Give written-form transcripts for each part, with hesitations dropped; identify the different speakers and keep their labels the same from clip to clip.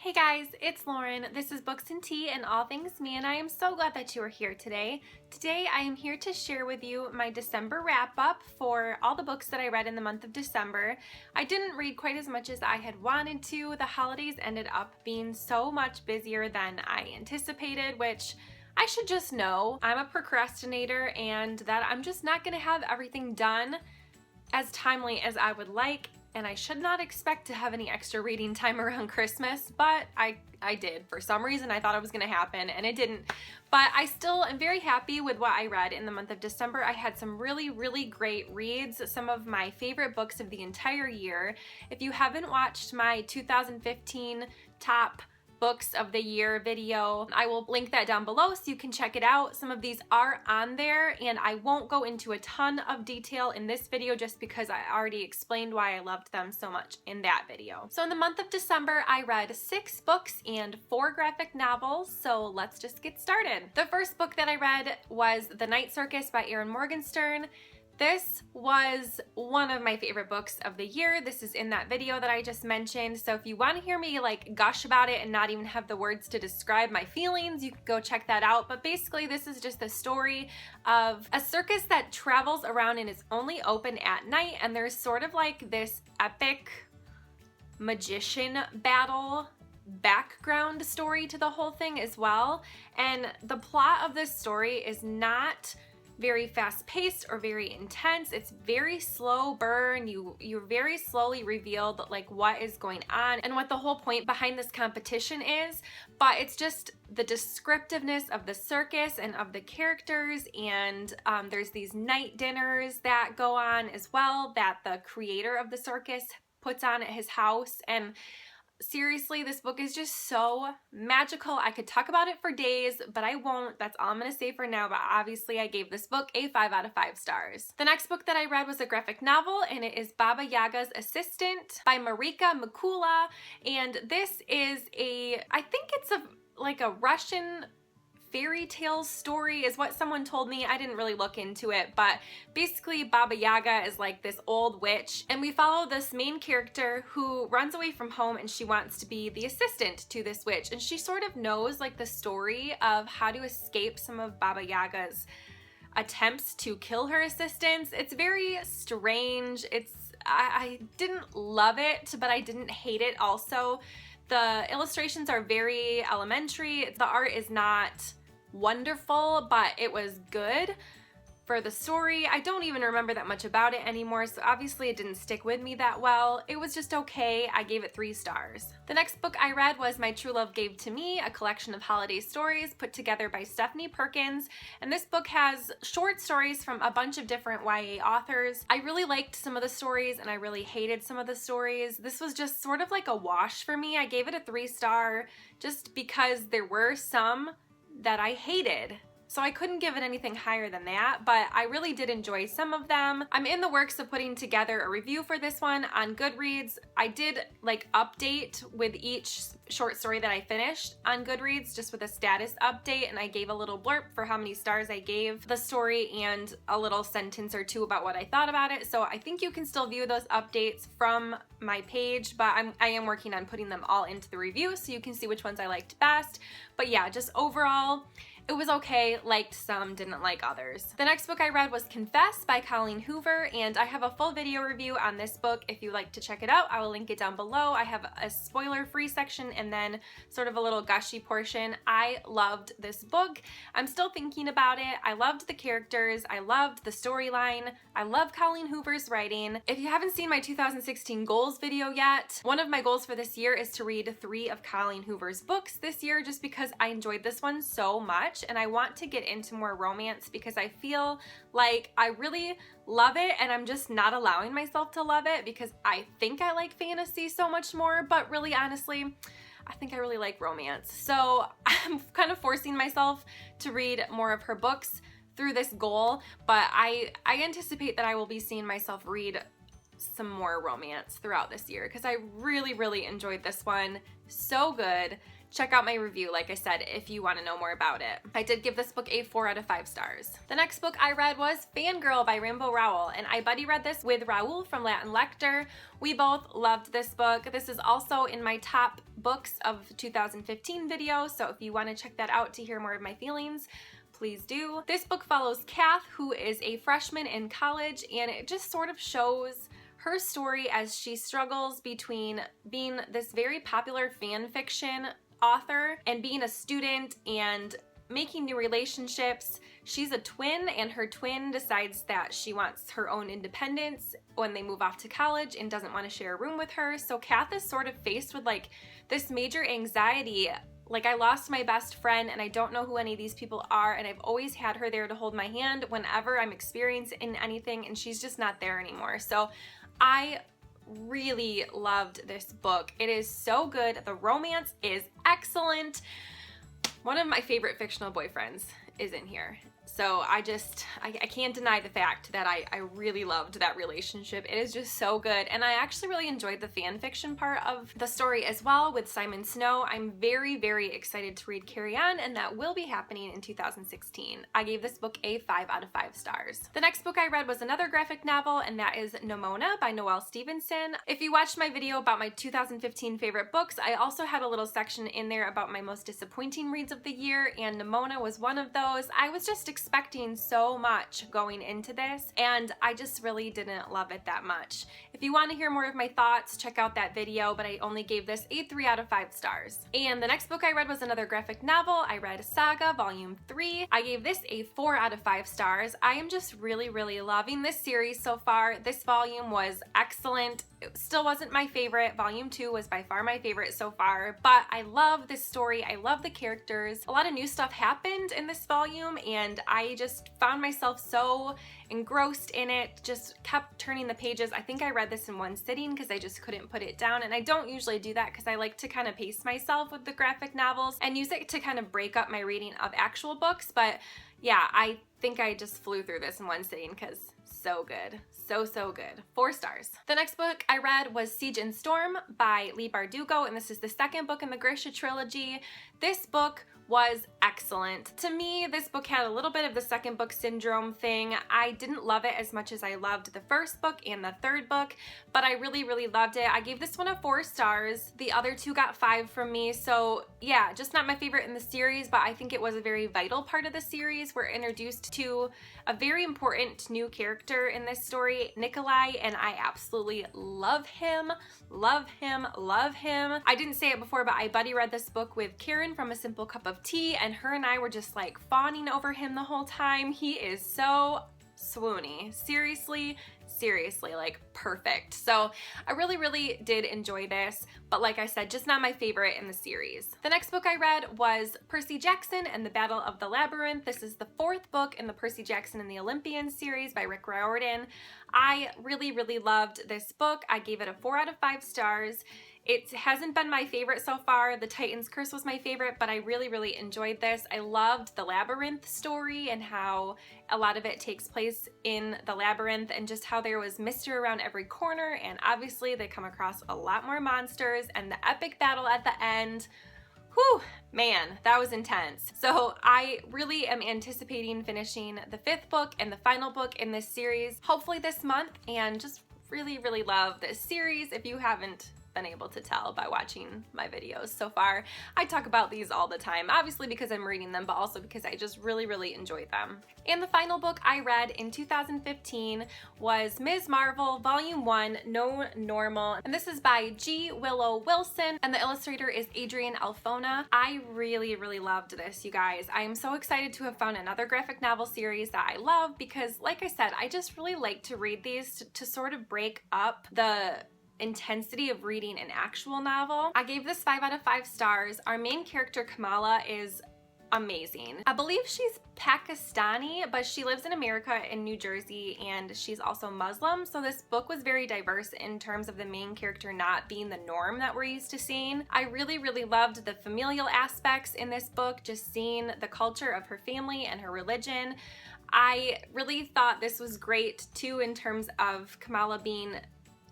Speaker 1: Hey guys, it's Lauren. This is Books and Tea and All Things Me, and I am so glad that you are here today. Today I am here to share with you my December wrap-up for all the books that I read in the month of December. I didn't read quite as much as I had wanted to. The holidays ended up being so much busier than I anticipated, which I should just know. I'm a procrastinator and that I'm just not going to have everything done as timely as I would like. And I should not expect to have any extra reading time around Christmas, but I did. For some reason, I thought it was going to happen, and it didn't. But I still am very happy with what I read in the month of December. I had some really great reads, some of my favorite books of the entire year. If you haven't watched my 2015 top books of the year video, I will link that down below so you can check it out. Some of these are on there, and I won't go into a ton of detail in this video just because I already explained why I loved them so much in that video. So in the month of December, I read 6 books and 4 graphic novels, so let's just get started. The first book that I read was The Night Circus by Erin Morgenstern. This was one of my favorite books of the year. This is in that video that I just mentioned. So if you want to hear me like gush about it and not even have the words to describe my feelings, you can go check that out. But basically this is just the story of a circus that travels around and is only open at night. And there's sort of like this epic magician battle background story to the whole thing as well. And the plot of this story is not very fast-paced or very intense. It's very slow burn. You're very slowly revealed like what is going on and what the whole point behind this competition is, but it's just the descriptiveness of the circus and of the characters, and there's these night dinners that go on as well that the creator of the circus puts on at his house. And seriously, this book is just so magical. I could talk about it for days, but I won't. That's all I'm going to say for now, but obviously I gave this book a 5 out of 5 stars. The next book that I read was a graphic novel, and it is Baba Yaga's Assistant by Marika Mikula, and this is I think it's like a Russian fairy tale story is what someone told me. I didn't really look into it, but basically Baba Yaga is like this old witch, and we follow this main character who runs away from home, and she wants to be the assistant to this witch, and she sort of knows like the story of how to escape some of Baba Yaga's attempts to kill her assistants. It's very strange. I didn't love it, but I didn't hate it also. The illustrations are very elementary. The art is not wonderful, but it was good. For the story, I don't even remember that much about it anymore, so obviously it didn't stick with me that well. It was just okay. I gave it 3 stars. The next book I read was My True Love Gave to Me, a collection of holiday stories put together by Stephanie Perkins, and this book has short stories from a bunch of different YA authors. I really liked some of the stories and I really hated some of the stories. This was just sort of like a wash for me. I gave it a 3-star just because there were some that I hated. So I couldn't give it anything higher than that, but I really did enjoy some of them. I'm in the works of putting together a review for this one on Goodreads. I did like update with each short story that I finished on Goodreads, just with a status update, and I gave a little blurb for how many stars I gave the story and a little sentence or two about what I thought about it. So I think you can still view those updates from my page, but I am working on putting them all into the review so you can see which ones I liked best. But yeah, just overall, it was okay, liked some, didn't like others. The next book I read was Confess by Colleen Hoover, and I have a full video review on this book. If you'd like to check it out, I will link it down below. I have a spoiler-free section and then sort of a little gushy portion. I loved this book. I'm still thinking about it. I loved the characters. I loved the storyline. I love Colleen Hoover's writing. If you haven't seen my 2016 goals video yet, one of my goals for this year is to read 3 of Colleen Hoover's books this year, just because I enjoyed this one so much. And I want to get into more romance because I feel like I really love it, and I'm just not allowing myself to love it because I think I like fantasy so much more, but really honestly, I think I really like romance. So I'm kind of forcing myself to read more of her books through this goal, but I anticipate that I will be seeing myself read some more romance throughout this year because I really, really enjoyed this one. So good. Check out my review, like I said, if you want to know more about it. I did give this book a 4 out of 5 stars. The next book I read was Fangirl by Rainbow Rowell, and I buddy read this with Raoul from Latin Lector. We both loved this book. This is also in my top books of 2015 video, so if you want to check that out to hear more of my feelings, please do. This book follows Kath, who is a freshman in college, and it just sort of shows her story as she struggles between being this very popular fan fiction author and being a student and making new relationships. She's a twin, and her twin decides that she wants her own independence when they move off to college and doesn't want to share a room with her. So Kath is sort of faced with like this major anxiety. Like, I lost my best friend and I don't know who any of these people are, and I've always had her there to hold my hand whenever I'm experiencing anything, and she's just not there anymore. So I really loved this book. It is so good. The romance is excellent. One of my favorite fictional boyfriends is in here. So I can't deny the fact that I really loved that relationship. It is just so good. And I actually really enjoyed the fan fiction part of the story as well with Simon Snow. I'm very, very excited to read Carry On, and that will be happening in 2016. I gave this book a 5 out of 5 stars. The next book I read was another graphic novel, and that is Nimona by Noelle Stevenson. If you watched my video about my 2015 favorite books, I also had a little section in there about my most disappointing reads of the year, and Nimona was one of those. I was just expecting so much going into this, and I just really didn't love it that much. If you want to hear more of my thoughts, check out that video, but I only gave this a 3 out of 5 stars. And the next book I read was another graphic novel. I read Saga Volume 3. I gave this a 4 out of 5 stars. I am just really, really loving this series so far. This volume was excellent. It still wasn't my favorite. Volume 2 was by far my favorite so far, but I love this story. I love the characters. A lot of new stuff happened in this volume, and I just found myself so engrossed in it, just kept turning the pages. I think I read this in one sitting because I just couldn't put it down, and I don't usually do that because I like to kind of pace myself with the graphic novels and use it to kind of break up my reading of actual books. But yeah, I think I just flew through this in one sitting because so good. So good. 4 stars. The next book I read was Siege and Storm by Leigh Bardugo, and this is the second book in the Grisha trilogy. This book was excellent. To me, this book had a little bit of the second book syndrome thing. I didn't love it as much as I loved the first book and the third book, but I really, really loved it. I gave this one a 4 stars. The other 2 got 5 from me, so yeah, just not my favorite in the series, but I think it was a very vital part of the series. We're introduced to a very important new character in this story, Nikolai, and I absolutely love him, love him, love him. I didn't say it before, but I buddy read this book with Karen from A Simple Cup of Tea, and her and I were just like fawning over him the whole time. He is so swoony. Seriously, like perfect. So I really, really did enjoy this, but like I said, just not my favorite in the series. The next book I read was Percy Jackson and the Battle of the Labyrinth. This is the 4th book in the Percy Jackson and the Olympians series by Rick Riordan. I really, really loved this book. I gave it a 4 out of 5 stars. It hasn't been my favorite so far. The Titan's Curse was my favorite, but I really, really enjoyed this. I loved the Labyrinth story and how a lot of it takes place in the Labyrinth, and just how there was mystery around every corner, and obviously they come across a lot more monsters, and the epic battle at the end. Whew, man, that was intense. So I really am anticipating finishing the 5th book and the final book in this series, hopefully this month, and just really, really love this series. If you haven't been able to tell by watching my videos so far, I talk about these all the time, obviously because I'm reading them, but also because I just really, really enjoy them. And the final book I read in 2015 was Ms. Marvel Volume 1, No Normal, and this is by G. Willow Wilson, and the illustrator is Adrian Alfona. I really, really loved this, you guys. I am so excited to have found another graphic novel series that I love because, like I said, I just really like to read these to sort of break up the intensity of reading an actual novel. I gave this 5 out of 5 stars. Our main character, Kamala, is amazing. I believe she's Pakistani, but she lives in America in New Jersey, and she's also Muslim. So this book was very diverse in terms of the main character not being the norm that we're used to seeing. I really, really loved the familial aspects in this book, just seeing the culture of her family and her religion. I really thought this was great too in terms of Kamala being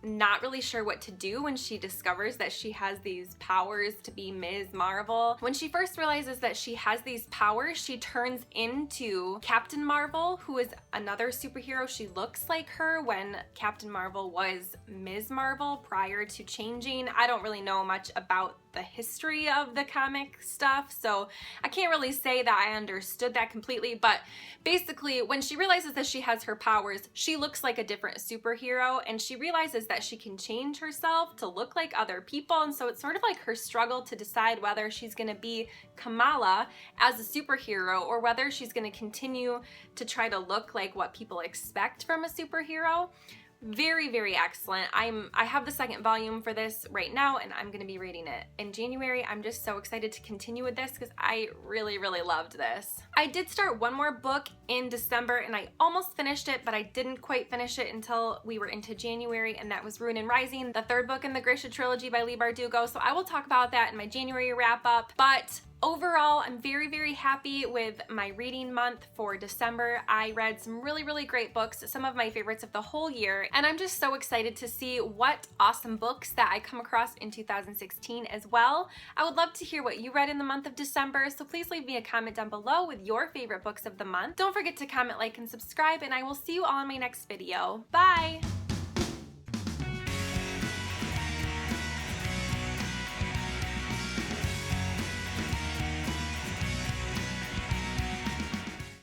Speaker 1: not really sure what to do when she discovers that she has these powers to be Ms. Marvel. When she first realizes that she has these powers, she turns into Captain Marvel, who is another superhero. She looks like her when Captain Marvel was Ms. Marvel prior to changing. I don't really know much about the history of the comic stuff, so I can't really say that I understood that completely, but basically when she realizes that she has her powers, she looks like a different superhero, and she realizes that she can change herself to look like other people, and so it's sort of like her struggle to decide whether she's going to be Kamala as a superhero or whether she's going to continue to try to look like what people expect from a superhero. Very, very excellent. I have the second volume for this right now, and I'm going to be reading it in January. I'm just so excited to continue with this because I really, really loved this. I did start one more book in December, and I almost finished it, but I didn't quite finish it until we were into January, and that was Ruin and Rising, the third book in the Grisha trilogy by Leigh Bardugo. So I will talk about that in my January wrap up. But overall, I'm very, very happy with my reading month for December. I read some really, really great books, some of my favorites of the whole year, and I'm just so excited to see what awesome books that I come across in 2016 as well. I would love to hear what you read in the month of December, so please leave me a comment down below with your favorite books of the month. Don't forget to comment, like, and subscribe, and I will see you all in my next video. Bye!